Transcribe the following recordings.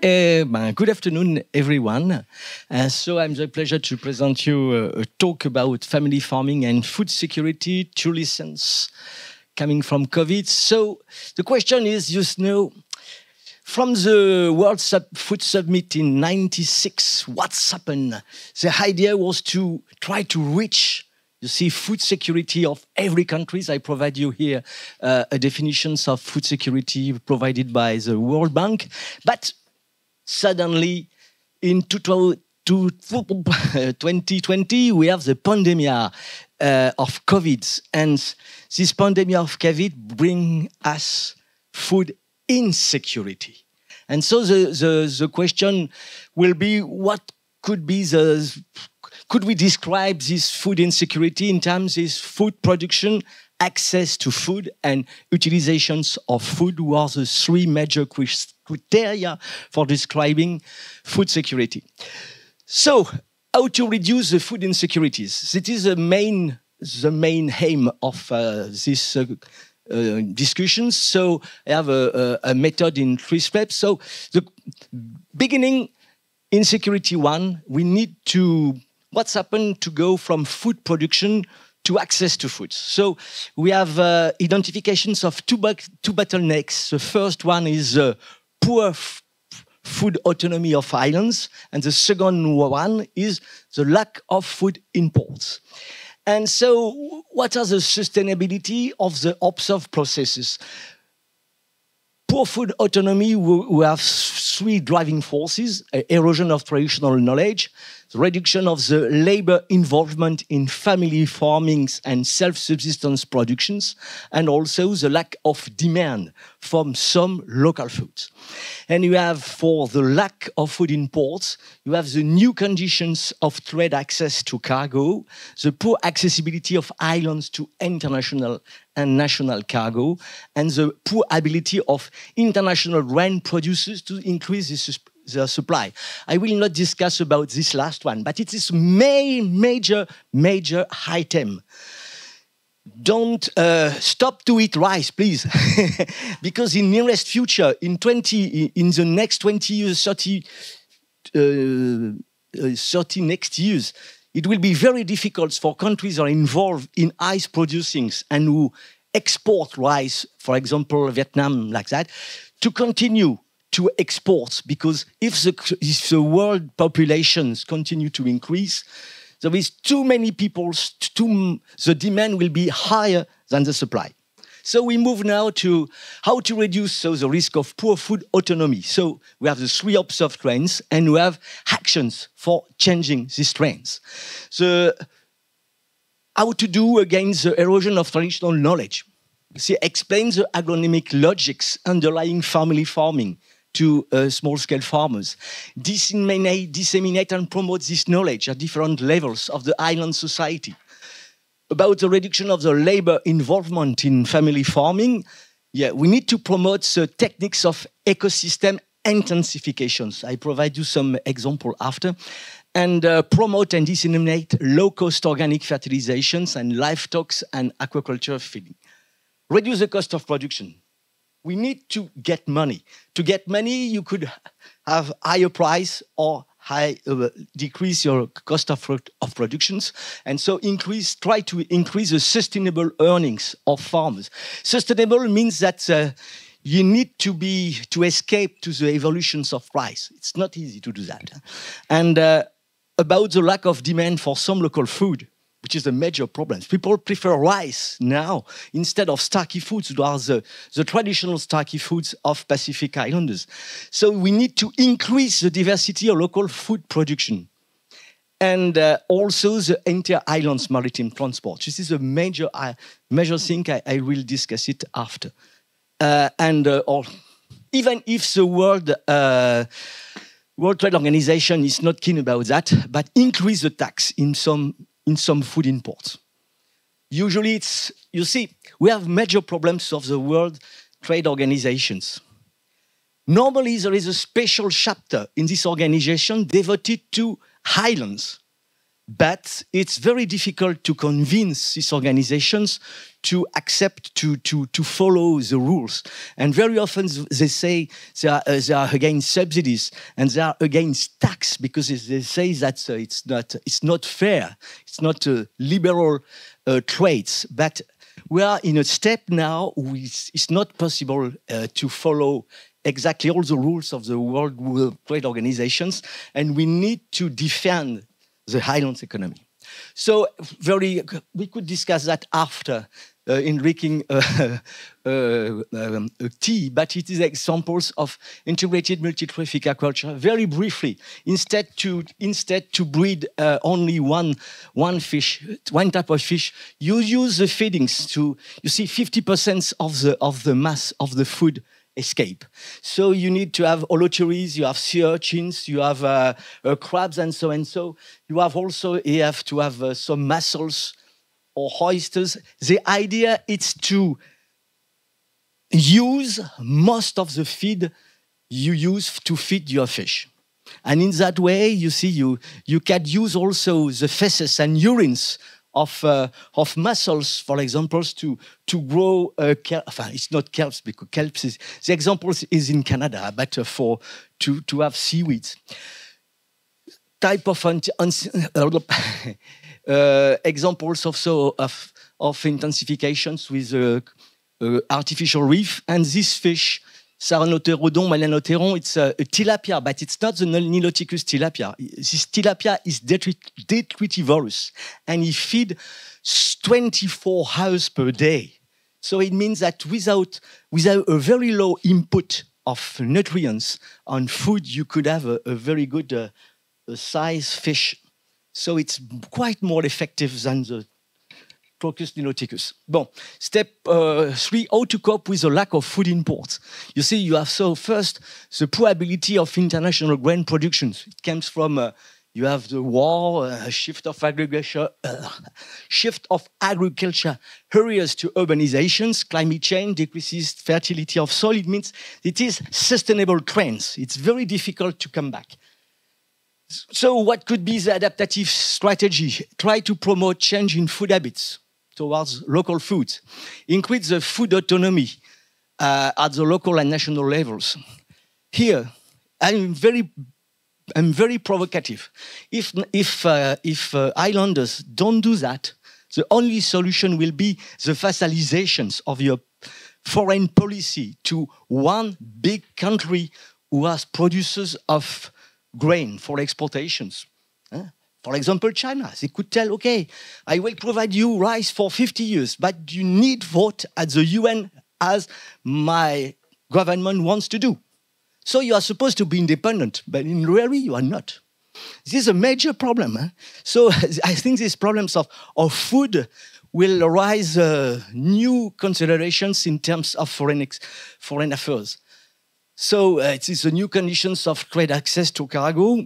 Good afternoon, everyone. So I'm the pleasure to present you a talk about family farming and food security, two lessons coming from COVID. So the question is, from the World Food Summit in '96, what's happened? The idea was to try to reach food security of every country. I provide you here a definitions of food security provided by the World Bank. But suddenly, in 2020, we have the pandemic of COVID. And this pandemic of COVID brings us food insecurity. And so the question will be, could we describe this food insecurity in terms of food production, access to food, and utilizations of food, who are the three major criteria for describing food security. So, how to reduce the food insecurities? It is the main aim of this discussion. So, I have a method in 3 steps. So, the beginning, insecurity 1, we need to, what's happened to go from food production to access to food. So we have identifications of two bottlenecks. The first one is poor food autonomy of islands, and the second one is the lack of food imports. And so what are the sustainability of the observed processes? Poor food autonomy, we have 3 driving forces: erosion of traditional knowledge, the reduction of the labor involvement in family farmings and self-subsistence productions, and also the lack of demand from some local foods. And you have, for the lack of food imports, you have the new conditions of trade access to cargo, the poor accessibility of islands to international and national cargo, and the poor ability of international grain producers to increase their supply. I will not discuss about this last one, but it is major item. Don't stop to eat rice, please, because in nearest future, in the next 20 years, 30 next years, it will be very difficult for countries that are involved in rice producing and who export rice, for example, Vietnam, like that, to continue to export, because if the world populations continue to increase, there is too many people, the demand will be higher than the supply. So we move now to how to reduce the risk of poor food autonomy. So we have the 3 observed trends, and we have actions for changing these trends. How to do against the erosion of traditional knowledge. Explain the agronomic logics underlying family farming to small-scale farmers. Disseminate and promote this knowledge at different levels of the island society. About the reduction of the labor involvement in family farming, we need to promote the techniques of ecosystem intensifications. I provide you some example after. And promote and disseminate low-cost organic fertilizations and livestock and aquaculture feeding. Reduce the cost of production. We need to get money. To get money, you could have higher price or decrease your cost of productions, and so try to increase the sustainable earnings of farmers. Sustainable means that you need to escape to the evolutions of price. It's not easy to do that. And about the lack of demand for some local food, which is a major problem. People prefer rice now instead of starchy foods, that are the traditional starchy foods of Pacific Islanders. So we need to increase the diversity of local food production. And also the inter-islands maritime transport. This is a major thing. I will discuss it after. Even if the World Trade Organization is not keen about that, but increase the tax in some food imports. Usually we have major problems of the World Trade Organizations. Normally, there is a special chapter in this organization devoted to islands. But it's very difficult to convince these organizations to accept, to follow the rules. And very often they say they are against subsidies and they are against tax because they say that it's not fair, it's not liberal trades. But we are in a step now it's not possible to follow exactly all the rules of the World Trade Organizations, and we need to defend the highlands economy. So we could discuss that after in drinking tea, but it is examples of integrated multi-trophic aquaculture. Very briefly, instead to breed only one type of fish, you use the feedings to, you see, 50% of the mass of the food escape. So you need to have holoturies, you have sea urchins, you have crabs and so and so. You have to have some mussels or oysters. The idea is to use most of the feed you use to feed your fish. And in that way, you see, you can use also the feces and urines of mussels, for example, to grow it's not kelps, because kelps is the example is in Canada, but to have seaweeds. Type of examples also of intensifications with artificial reef, and this fish, Saranoterodon malanoteron, it's a tilapia, but it's not the Niloticus tilapia. This tilapia is detritivorous, and he feeds 24 hours per day. So it means that without a very low input of nutrients on food, you could have a very good size fish. So it's quite more effective than the Crocus niloticus. Bon, step 3, how to cope with the lack of food imports. You see, you have first the poor ability of international grain production. It comes from you have the war, shift of agriculture areas to urbanizations, climate change decreases fertility of soil. It means it is sustainable trends. It's very difficult to come back. So what could be the adaptive strategy? Try to promote change in food habits towards local foods. Increase the food autonomy at the local and national levels. Here, I'm very provocative. If islanders don't do that, the only solution will be the vassalizations of your foreign policy to one big country who has producers of grain for exportations. For example, China. They could tell, okay, I will provide you rice for 50 years, but you need vote at the UN as my government wants to do. So you are supposed to be independent, but in reality, you are not. This is a major problem. So I think these problems of food will arise new considerations in terms of foreign affairs. So it is the new conditions of trade access to cargo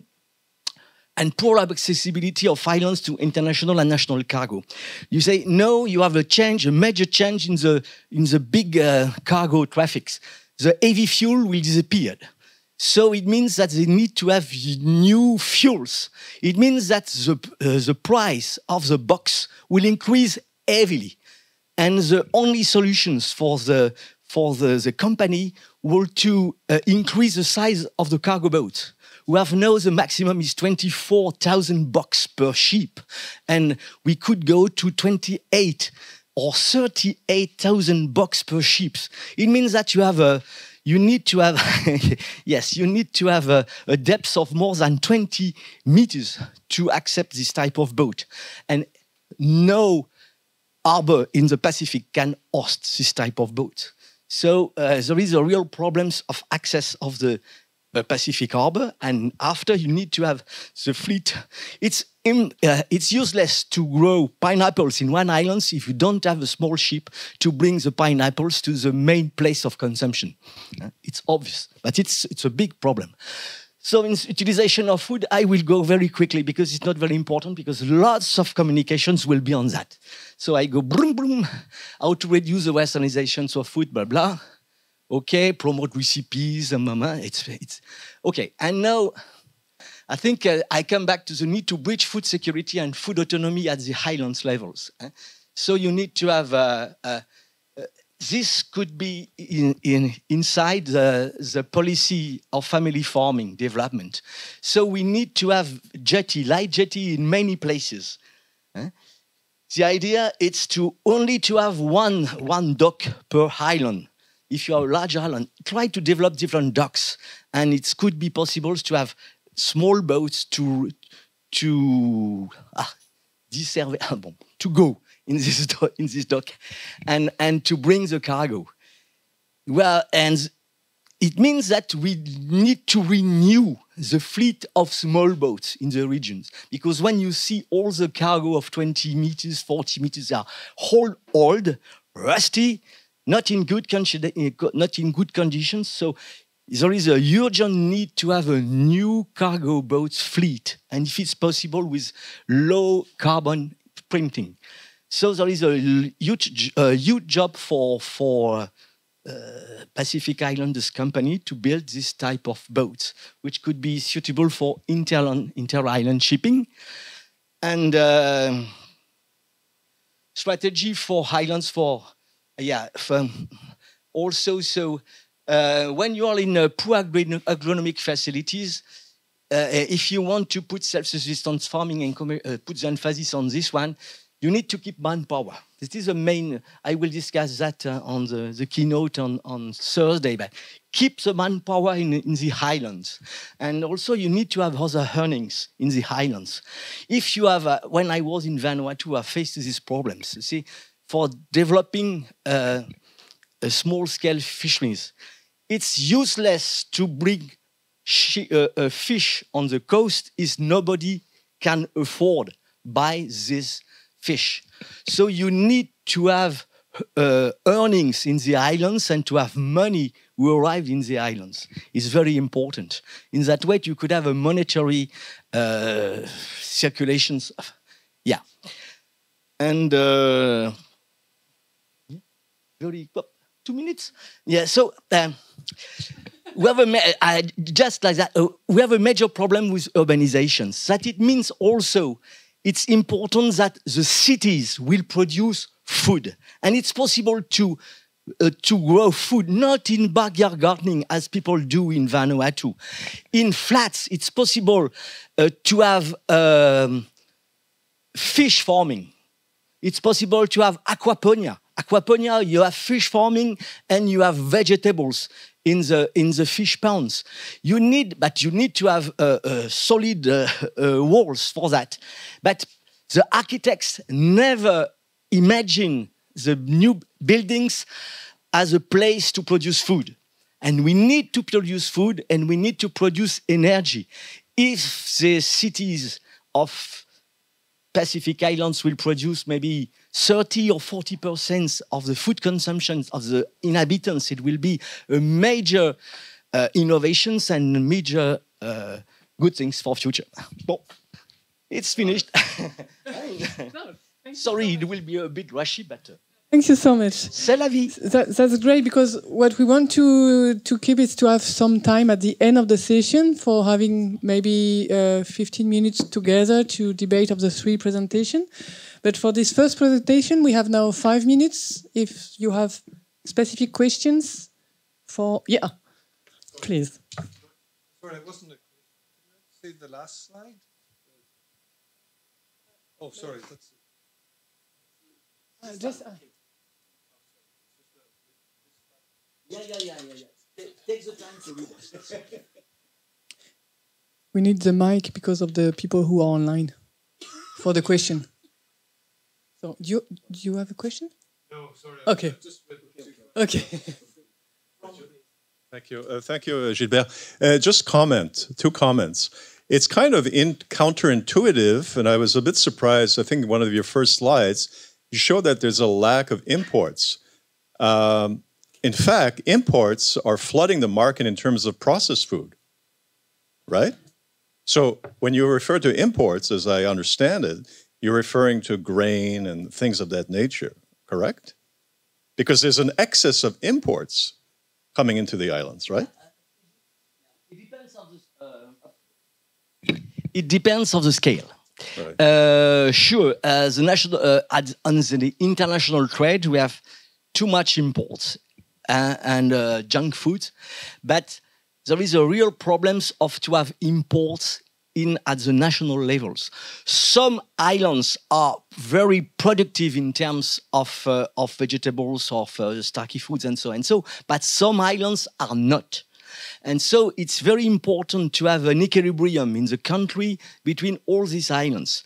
and poor accessibility of islands to international and national cargo. You say, no, you have a major change in the big cargo traffics. The heavy fuel will disappear. So it means that they need to have new fuels. It means that the price of the box will increase heavily. And the only solutions for the company were to increase the size of the cargo boat. We have now the maximum is 24,000 box per ship, and we could go to 28 or 38,000 box per ship. It means that you need to have a depth of more than 20 meters to accept this type of boat, and no harbor in the Pacific can host this type of boat. So there is a real problems of access of the Pacific harbor, and after you need to have the fleet. It's useless to grow pineapples in one island if you don't have a small ship to bring the pineapples to the main place of consumption. It's obvious, but it's a big problem. So in utilization of food, I will go very quickly because it's not very important, because lots of communications will be on that. So I go boom, boom, how to reduce the westernizations of food, blah, blah. Okay, promote recipes, it's okay. And now I think I come back to the need to bridge food security and food autonomy at the highlands levels. So you need to have this could be inside the policy of family farming development. So we need to have light jetty in many places. The idea is to only to have one dock per island. If you have a large island, try to develop different docks, and it could be possible to have small boats to go in this dock and to bring the cargo. Well, and it means that we need to renew the fleet of small boats in the regions, because when you see all the cargo of 20 meters, 40 meters, they are all old, rusty, not in good conditions. So there is a urgent need to have a new cargo boat fleet, and if it's possible with low carbon printing. So there is a huge job for Pacific Islanders company to build this type of boats, which could be suitable for inter-island shipping. And strategy for islands also. So when you are in poor agronomic facilities, if you want to put self-subsistence farming and put the emphasis on this one, you need to keep manpower. This is the main, I will discuss that on the keynote on Thursday, but keep the manpower in the highlands. And also you need to have other earnings in the highlands. If you have, when I was in Vanuatu, I faced these problems. You see, for developing a small-scale fisheries, it's useless to bring fish on the coast if nobody can afford buy this fish. So you need to have earnings in the islands and to have money who arrive in the islands. It's very important. In that way, you could have a monetary circulations. Yeah. And very 2 minutes. Yeah. So we have just like that. We have a major problem with urbanizations. That it means also it's important that the cities will produce food, and it's possible to grow food not in backyard gardening as people do in Vanuatu. In flats, it's possible to have fish farming. It's possible to have aquaponia. Aquaponia, you have fish farming and you have vegetables in the fish ponds. You need to have solid walls for that. But the architects never imagine the new buildings as a place to produce food. And we need to produce food and we need to produce energy. If the cities of Pacific Islands will produce maybe 30 or 40% of the food consumption of the inhabitants, it will be a major innovations and major good things for future. Bon, it's finished. Sorry, it will be a bit rushy, but... Thank you so much. C'est la vie. That's great, because what we want to keep is to have some time at the end of the session for having maybe 15 minutes together to debate of the 3 presentations. But for this first presentation, we have now 5 minutes. If you have specific questions for... Yeah, please. Sorry, it wasn't a... Say the last slide? Oh, sorry. That's... Yeah. Take the time to read it. We need the mic because of the people who are online for the question. So, do you have a question? No, sorry. Okay. Okay. Thank you, Gilbert. Just two comments. It's kind of counterintuitive, and I was a bit surprised. I think one of your first slides, you show that there's a lack of imports. In fact, imports are flooding the market in terms of processed food, right? So when you refer to imports, as I understand it, you're referring to grain and things of that nature, correct? Because there's an excess of imports coming into the islands, right? It depends on this. It depends on the scale. Right. Sure, the national, on the international trade, we have too much imports and junk food, but there is a real problems of to have imports in at the national levels. Some islands are very productive in terms of vegetables, of starchy foods, and so, but some islands are not. And so it's very important to have an equilibrium in the country between all these islands.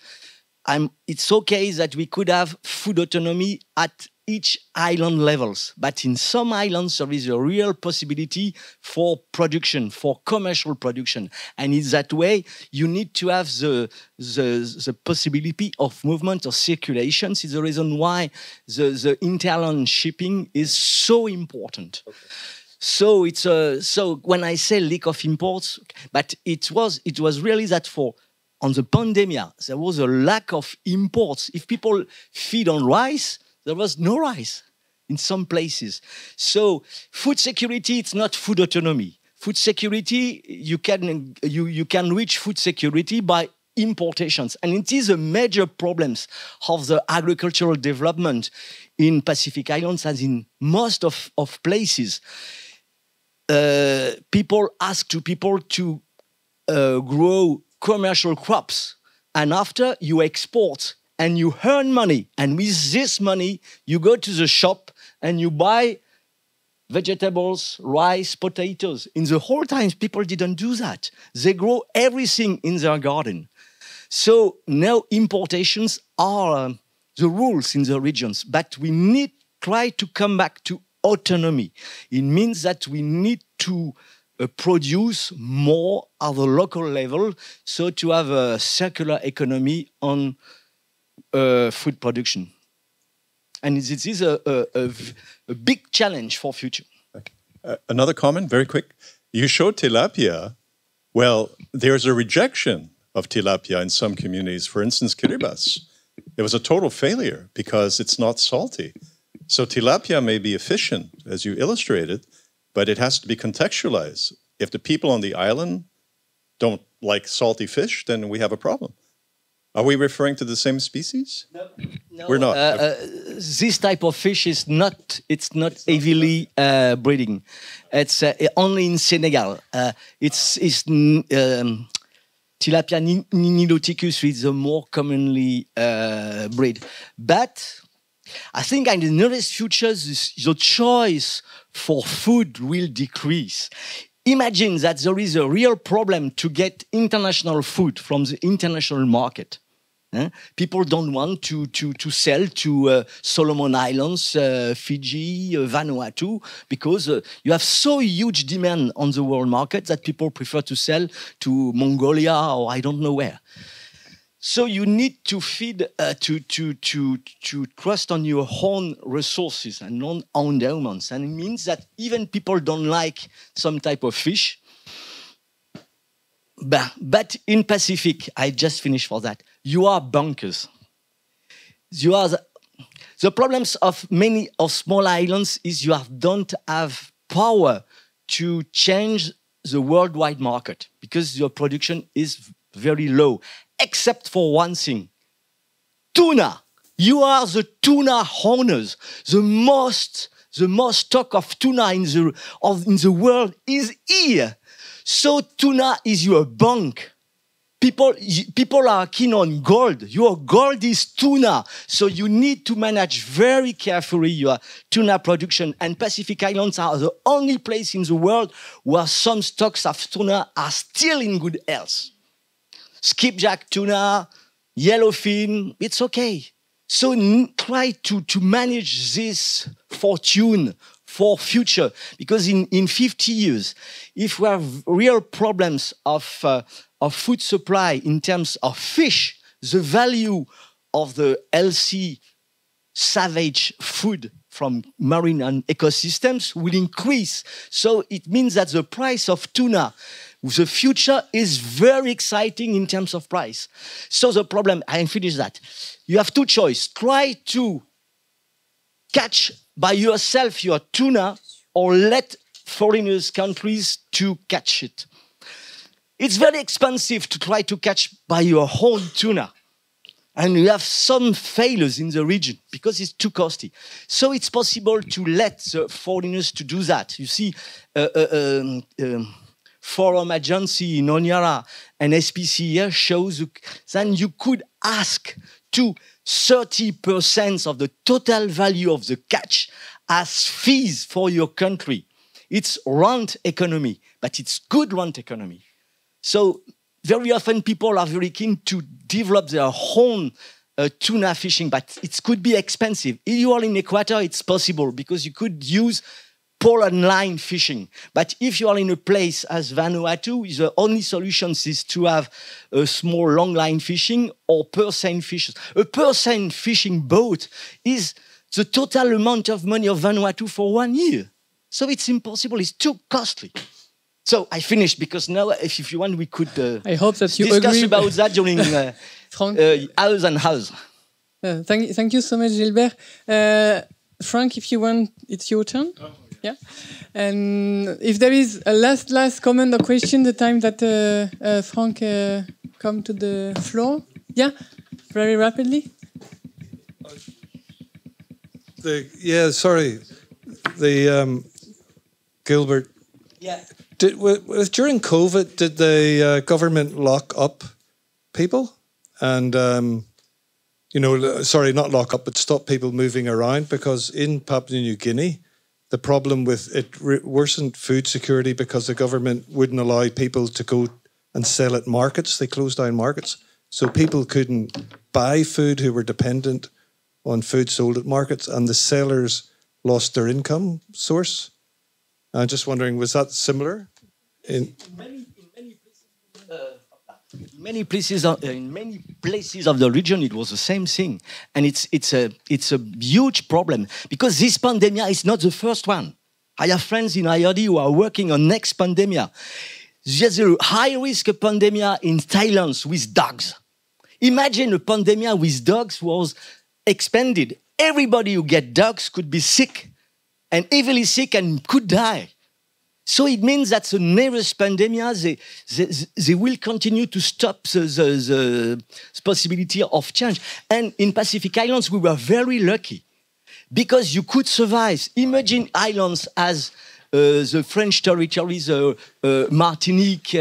It's okay that we could have food autonomy at each island levels, but in some islands there is a real possibility for production, for commercial production, and in that way you need to have the possibility of movement or circulation. It's the reason why the interland shipping is so important. Okay. So it's so when I say lack of imports, but it was really that for on the pandemic there was a lack of imports. If people feed on rice, there was no rice in some places. So food security, it's not food autonomy. Food security, you can reach food security by importations. And it is a major problem of the agricultural development in Pacific Islands as in most of places. People ask people to grow commercial crops, and after you export and you earn money, and with this money you go to the shop and you buy vegetables, rice, potatoes. In the whole times, people didn't do that. They grow everything in their garden. So now importations are the rules in the regions, but we need try to come back to autonomy. It means that we need to produce more at the local level, so to have a circular economy on food production. And it is a big challenge for future. Another comment, very quick. You showed tilapia. Well, there's a rejection of tilapia in some communities. For instance, Kiribati. It was a total failure because it's not salty. So tilapia may be efficient, as you illustrated, but it has to be contextualized. If the people on the island don't like salty fish, then we have a problem. Are we referring to the same species? No, we're not. This type of fish is not. It's not heavily breeding. It's only in Senegal. It's Tilapia niloticus is the more commonly breed. But I think in the nearest future, the choice for food will decrease. Imagine that there is a real problem to get international food from the international market. People don't want to sell to Solomon Islands, Fiji, Vanuatu, because you have so huge demand on the world market that people prefer to sell to Mongolia or I don't know where. So you need to feed to trust on your own resources and own endowments, and it means that even people don't like some type of fish. But in Pacific, I just finished for that. You are bunkers. You are the problems of many of small islands is you don't have power to change the worldwide market because your production is very low, except for one thing: tuna. You are the tuna owners. The most stock of tuna in the world is here. So tuna is your bank. People are keen on gold. Your gold is tuna. So you need to manage very carefully your tuna production. And Pacific Islands are the only place in the world where some stocks of tuna are still in good health. Skipjack tuna, yellowfin, it's okay. So try to manage this fortune for future, because in 50 years, if we have real problems of food supply in terms of fish, the value of the healthy, savage food from marine and ecosystems will increase. So it means that the price of tuna, the future is very exciting in terms of price. So the problem, I finished that. You have two choices. Try to catch by yourself your tuna or let foreigners, countries to catch it. It's very expensive to try to catch by your own tuna. And we have some failures in the region because it's too costly. So it's possible to let the foreigners to do that. You see, Forum Agency in Honiara and SPC here shows then you could ask to 30% of the total value of the catch as fees for your country. It's rent economy, but it's good rent economy. So very often people are very keen to develop their own tuna fishing, but it could be expensive. If you are in Equator, it's possible because you could use pole and line fishing. But if you are in a place as Vanuatu, the only solution is to have a small long line fishing or per seine fishes. A per seine fishing boat is the total amount of money of Vanuatu for 1 year. So it's impossible, it's too costly. So I finished because now, if you want, we could I hope that you discuss agree about that during hours and hours. Thank you so much, Gilbert. Frank, if you want, it's your turn. Oh, yeah. And if there is a last comment or question, the time that Frank come to the floor. Yeah, very rapidly. Gilbert. Yeah. During COVID, did the government lock up people? And, not lock up, but stop people moving around? Because in Papua New Guinea, the problem with it worsened food security because the government wouldn't allow people to go and sell at markets. They closed down markets. So people couldn't buy food who were dependent on food sold at markets, and the sellers lost their income source. I'm just wondering, was that similar? In many places of the region, it was the same thing, and it's a huge problem because this pandemic is not the first one. I have friends in IRD who are working on next pandemic. There's a high risk pandemic in Thailand with dogs. Imagine a pandemic with dogs was expanded. Everybody who get dogs could be sick, and heavily sick, and could die. So it means that the nearest pandemic, they will continue to stop the possibility of change. And in Pacific Islands, we were very lucky because you could survive. Imagine islands as the French territories, Martinique,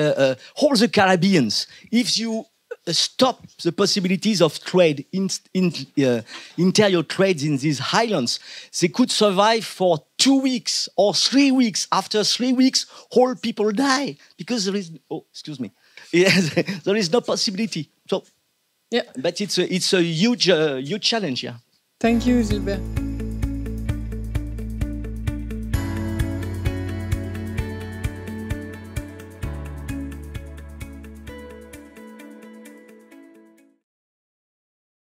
all the Caribbeans. If you stop the possibilities of trade, interior trades in these islands, they could survive for 2 weeks or 3 weeks. After 3 weeks, whole people die because there is there is no possibility. So, yeah, but it's a huge challenge. Yeah. Thank you, Gilbert.